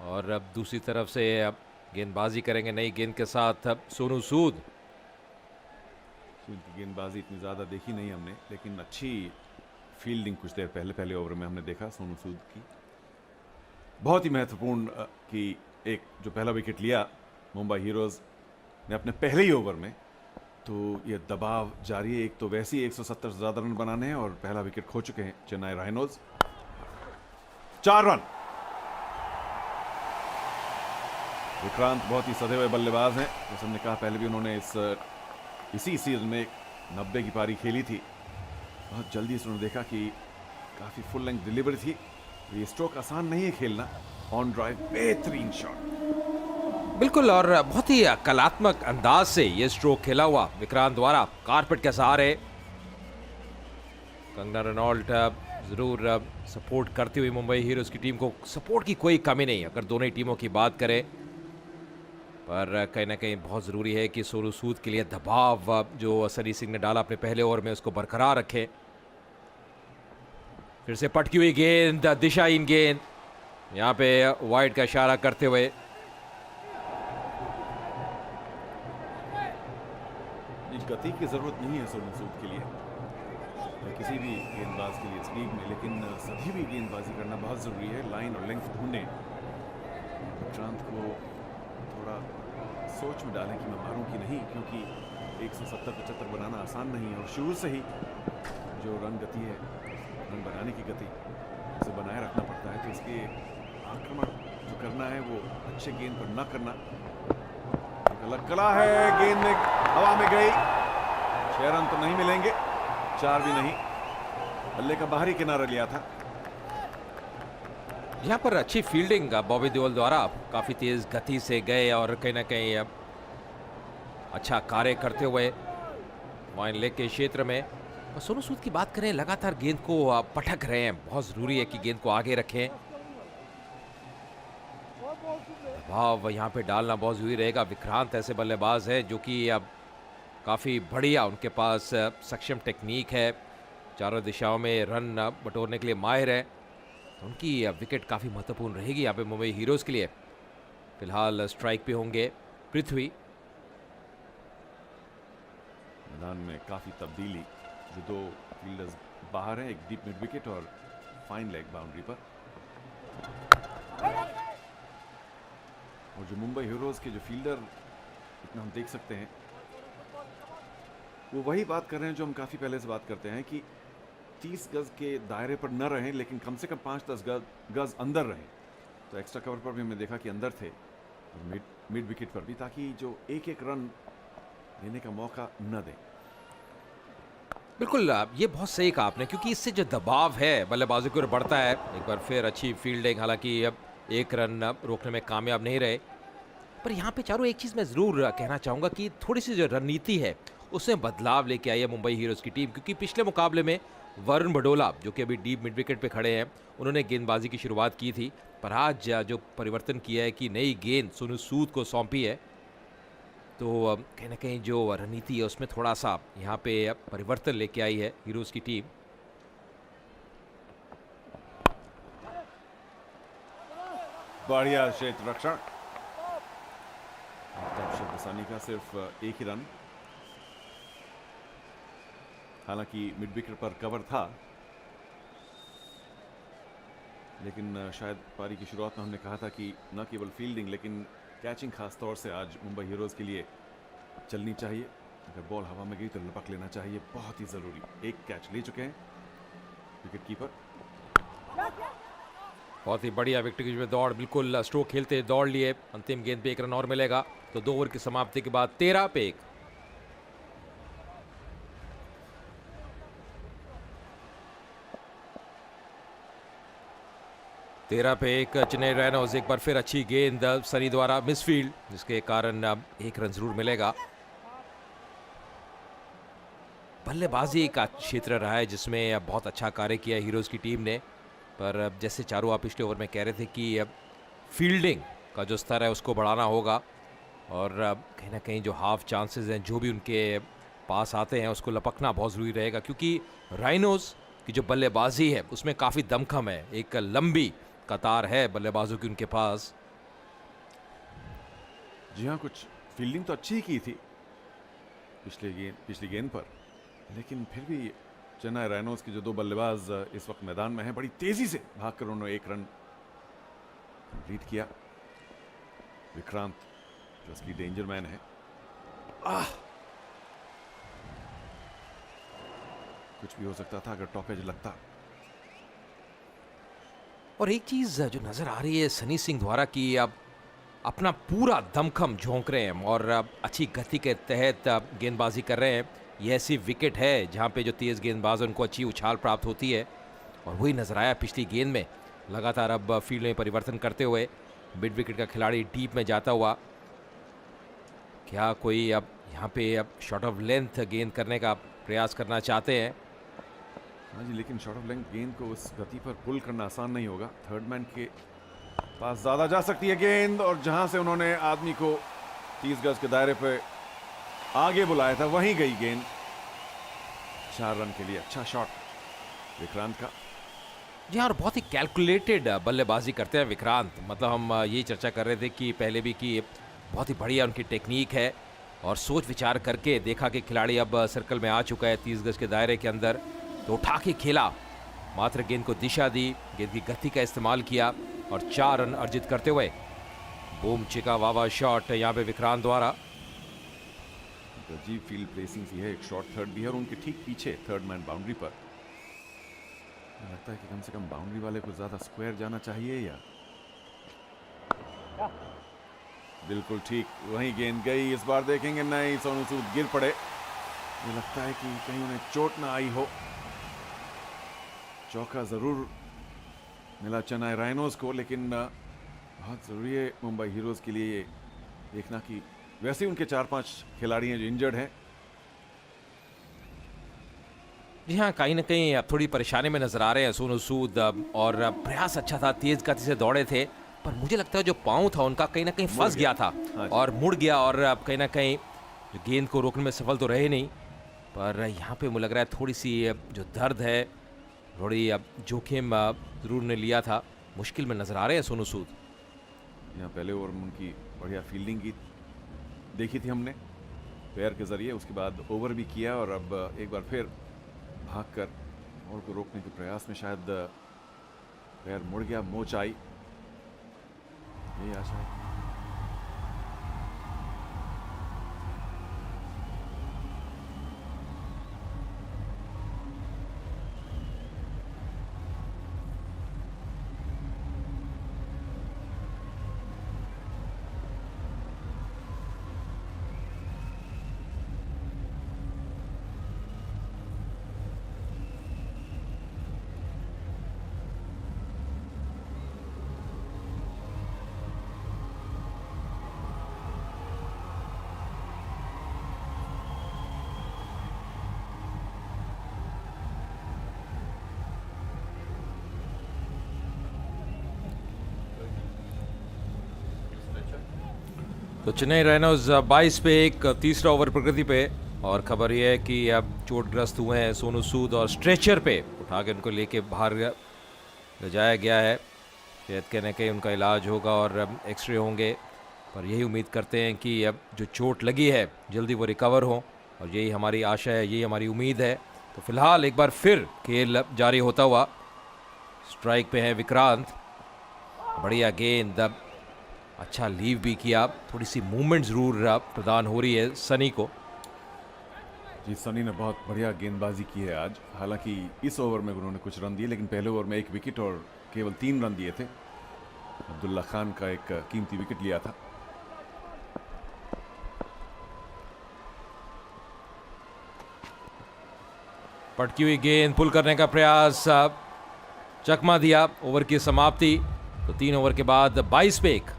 और अब दूसरी तरफ से अब गेंदबाजी करेंगे नई गेंद के साथ अब सोनू सूद। उनकी गेंदबाजी इतनी ज़्यादा देखी नहीं हमने, लेकिन अच्छी फील्डिंग कुछ देर पहले ओवर में हमने देखा सोनू सूद की। बहुत ही महत्वपूर्ण कि एक जो पहला विकेट लिया मुंबई हीरोज़ ने अपने पहले ही ओवर में, तो ये दबाव जारी है। एक तो वैसे ही 170 से ज़्यादा रन बनाने हैं और पहला विकेट खो चुके हैं चेन्नई राइनोज। 4 रन। विक्रांत बहुत ही सधे हुए बल्लेबाज हैं, जैसे हमने कहा पहले भी उन्होंने इसी सीजन में 90 की पारी खेली थी। बहुत जल्दी से उन्होंने देखा कि काफ़ी फुल लेंथ डिलीवरी थी। ये स्ट्रोक आसान नहीं है खेलना। ऑन ड्राइव बेहतरीन शॉट। बिल्कुल, और बहुत ही कलात्मक अंदाज से ये स्ट्रोक खेला हुआ विक्रांत द्वारा कारपेट के सहारे। कंगना रनौल्ट जरूर सपोर्ट करती हुई मुंबई हीरोज की टीम को, सपोर्ट की कोई कमी नहीं अगर दोनों ही टीमों की बात करें, पर कहीं ना कहीं बहुत ज़रूरी है कि सोनू सूद के लिए दबाव जो सनी सिंह ने डाला अपने पहले ओवर में उसको बरकरार रखे। फिर से पटकी हुई गेंद, दिशाहीन गेंद, यहाँ पे वाइड का इशारा करते हुए। इस गति की जरूरत नहीं है सोनू सूद के लिए या किसी भी गेंदबाज के लिए इस लीग में, लेकिन सभी भी गेंदबाजी करना बहुत जरूरी है। लाइन और लेंथ ढूंढें। विक्रांत को थोड़ा सोच में डालें कि मैं मारूं कि नहीं, क्योंकि 170-75 बनाना आसान नहीं है और शुरू से ही जो रन गति है, रन बनाने की गति, उसे बनाए रखना पड़ता है। तो इसलिए आक्रमण जो करना है वो अच्छे गेंद पर न करना। अलग कला है, गेंद में हवा में गई। 6 रन तो नहीं मिलेंगे, 4 भी नहीं। बल्ले का बाहरी किनारा लिया था। यहाँ पर अच्छी फील्डिंग बॉबी देओल द्वारा, काफी तेज गति से गए और कहीं ना कहीं अच्छा कार्य करते हुए वाइन लेग के क्षेत्र में। और सोनू सूद की बात करें, लगातार गेंद को पटक रहे हैं, बहुत जरूरी है कि गेंद को आगे रखें। दबाव यहाँ पे डालना बहुत जरूरी रहेगा। विक्रांत ऐसे बल्लेबाज है जो कि अब काफी बढ़िया, उनके पास सक्षम टेक्निक है, चारों दिशाओं में रन बटोरने के लिए माहिर है, तो उनकी विकेट काफ़ी महत्वपूर्ण रहेगी यहाँ पे मुंबई हीरोज़ के लिए। फिलहाल स्ट्राइक पे होंगे पृथ्वी। मैदान में काफी तब्दीली, जो 2 फील्डर्स बाहर हैं, एक डीप मिड विकेट और फाइन लेग बाउंड्री पर। और जो मुंबई हीरोज के जो फील्डर इतना हम देख सकते हैं, वो वही बात कर रहे हैं जो हम काफी पहले से बात करते हैं कि 30 गज के दायरे पर न रहें, लेकिन कम से कम 5-10 गज अंदर रहें। तो एक्स्ट्रा कवर पर भी हमने देखा कि अंदर थे और मिड विकेट पर भी, ताकि जो एक रन लेने का मौका न दें। बिल्कुल, ये बहुत सही कहा आपने, क्योंकि इससे जो दबाव है बल्लेबाजों की ओर बढ़ता है। एक बार फिर अच्छी फील्डिंग, हालांकि अब 1 रन रोकने में कामयाब नहीं रहे। पर यहाँ पे चारों एक चीज़ मैं ज़रूर कहना चाहूँगा कि थोड़ी सी जो रणनीति है उसमें बदलाव लेके आई है मुंबई हीरोज़ की टीम, क्योंकि पिछले मुकाबले में वरुण बडोला जो कि अभी डीप मिड विकेट पे खड़े हैं, उन्होंने गेंदबाजी की शुरुआत की थी। पर आज जो परिवर्तन किया है कि नई गेंद सोनू सूद को सौंपी है, तो कहीं ना कहीं जो रणनीति है उसमें थोड़ा सा यहाँ पे परिवर्तन लेके आई है हीरोज़ की टीम। बढ़िया क्षेत्र रक्षण। सनी का सिर्फ 1 ही रन, हालांकि मिड विकेट पर कवर था, लेकिन शायद पारी की शुरुआत में हमने कहा था कि न केवल फील्डिंग लेकिन कैचिंग खास तौर से आज मुंबई हीरोज के लिए चलनी चाहिए। अगर बॉल हवा में गई तो लपक लेना चाहिए, बहुत ही जरूरी। 1 कैच ले चुके हैं विकेट कीपर। बहुत ही बढ़िया विकेट की दौड़, बिल्कुल स्ट्रोक खेलते दौड़ लिए। अंतिम गेंद पे 1 रन और मिलेगा, तो 2 ओवर की समाप्ति के बाद 13 पे 1। चेन्नई राइनोज, एक बार फिर अच्छी गेंद सनी द्वारा मिसफील्ड, जिसके कारण 1 रन जरूर मिलेगा। बल्लेबाजी का क्षेत्र रहा है जिसमें बहुत अच्छा कार्य किया हीरोज की टीम ने, पर जैसे चारों आप पिछले ओवर में कह रहे थे कि अब फील्डिंग का जो स्तर है उसको बढ़ाना होगा, और कहीं ना कहीं जो हाफ चांसेस हैं जो भी उनके पास आते हैं उसको लपकना बहुत ज़रूरी रहेगा, क्योंकि राइनोज की जो बल्लेबाजी है उसमें काफ़ी दमखम है, एक लंबी कतार है बल्लेबाजों की उनके पास, जी हाँ, कुछ फील्डिंग तो अच्छी की थी पिछली गेंद पर, लेकिन फिर भी चेन्नई राइनोज के जो दो बल्लेबाज इस वक्त मैदान में हैं, बड़ी तेजी से भागकर उन्होंने एक रन कंप्लीट किया। विक्रांत जो उसकी डेंजर मैन है, कुछ भी हो सकता था अगर टॉप एज लगता। और एक चीज जो नजर आ रही है सनी सिंह द्वारा कि अब अपना पूरा दमखम झोंक रहे हैं और अब अच्छी गति के तहत गेंदबाजी कर रहे हैं। ये ऐसी विकेट है जहां पे जो तेज गेंदबाज हैं उनको अच्छी उछाल प्राप्त होती है, और वही नजर आया पिछली गेंद में। लगातार अब फील्ड में परिवर्तन करते हुए मिड विकेट का खिलाड़ी डीप में जाता हुआ, क्या कोई अब यहाँ पे अब शॉट ऑफ लेंथ गेंद करने का प्रयास करना चाहते हैं। हाँ जी, लेकिन शॉट ऑफ लेंथ गेंद को उस गति पर पुल करना आसान नहीं होगा। थर्ड मैन के पास ज्यादा जा सकती है गेंद, और जहां से उन्होंने आदमी को 30 गज के दायरे पे आगे बुलाया था वहीं गई गेंद। 4 रन के लिए अच्छा शॉट विक्रांत का। जी हाँ, और बहुत ही कैलकुलेटेड बल्लेबाजी करते हैं विक्रांत। मतलब हम ये चर्चा कर रहे थे कि पहले भी कि बहुत ही बढ़िया उनकी टेक्निक है, और सोच विचार करके देखा कि खिलाड़ी अब सर्कल में आ चुका है 30 गज के दायरे के अंदर, तो उठा के खेला, मात्र गेंद को दिशा दी, गेंद की गति का इस्तेमाल किया और 4 रन अर्जित करते हुए बूम चिका वावा शॉट यहाँ पे विक्रांत द्वारा। अजीब फील्ड प्लेसिंग सी है, एक शॉर्ट थर्ड भी है और उनके ठीक पीछे थर्ड मैन बाउंड्री पर। लगता है कि कम से कम बाउंड्री वाले को ज्यादा स्क्वायर जाना चाहिए, या बिल्कुल ठीक वहीं गेंद गई। इस बार देखेंगे नहीं, सोनू सूद गिर पड़े। मुझे लगता है कि कहीं उन्हें चोट ना आई हो। चौका जरूर मिला चेन्नई राइनोज को, लेकिन बहुत जरूरी है मुंबई हीरोज के लिए देखना कि वैसे ही उनके 4-5 खिलाड़ी हैं जो इंजर्ड हैं। जी हाँ, कहीं ना कहीं अब थोड़ी परेशानी में नजर आ रहे हैं सोनू सूद, और प्रयास अच्छा था, तेज गति से दौड़े थे, पर मुझे लगता है जो पांव था उनका कहीं ना कहीं फंस गया था और मुड़ गया, और अब कहीं ना कहीं जो गेंद को रोकने में सफल तो रहे नहीं। पर यहाँ पे मुझे लग रहा है थोड़ी सी जो दर्द है, थोड़ी अब जोखिम जरूर ने लिया था। मुश्किल में नजर आ रहे हैं सोनू सूद। यहाँ पहले ओवर में उनकी बढ़िया फील्डिंग की देखी थी हमने पैर के जरिए, उसके बाद ओवर भी किया, और अब एक बार फिर भागकर बॉल को रोकने के प्रयास में शायद पैर मुड़ गया, मोच आई, यही आशा है। तो चेन्नई राइनोज 22 पे 1, तीसरा ओवर प्रकृति पे, और खबर यह है कि अब चोटग्रस्त हुए हैं सोनू सूद और स्ट्रेचर पे उठा के उनको लेके बाहर ले जाया गया है। शायद कहने कहीं उनका इलाज होगा और एक्सरे होंगे, पर यही उम्मीद करते हैं कि अब जो चोट लगी है जल्दी वो रिकवर हो, और यही हमारी आशा है, यही हमारी उम्मीद है। तो फिलहाल एक बार फिर खेल जारी होता हुआ, स्ट्राइक पे है विक्रांत, बढ़िया गेंद, अच्छा लीव भी किया, थोड़ी सी मूवमेंट जरूर प्रदान हो रही है सनी को। जी, सनी ने बहुत बढ़िया गेंदबाजी की है आज। हालांकि इस ओवर में उन्होंने कुछ रन दिए, लेकिन पहले ओवर में 1 विकेट और केवल 3 रन दिए थे। अब्दुल्ला खान का एक कीमती विकेट लिया था। पटकी हुई गेंद, पुल करने का प्रयास, चकमा दिया, ओवर की समाप्ति। तो 3 ओवर के बाद 22 पे 1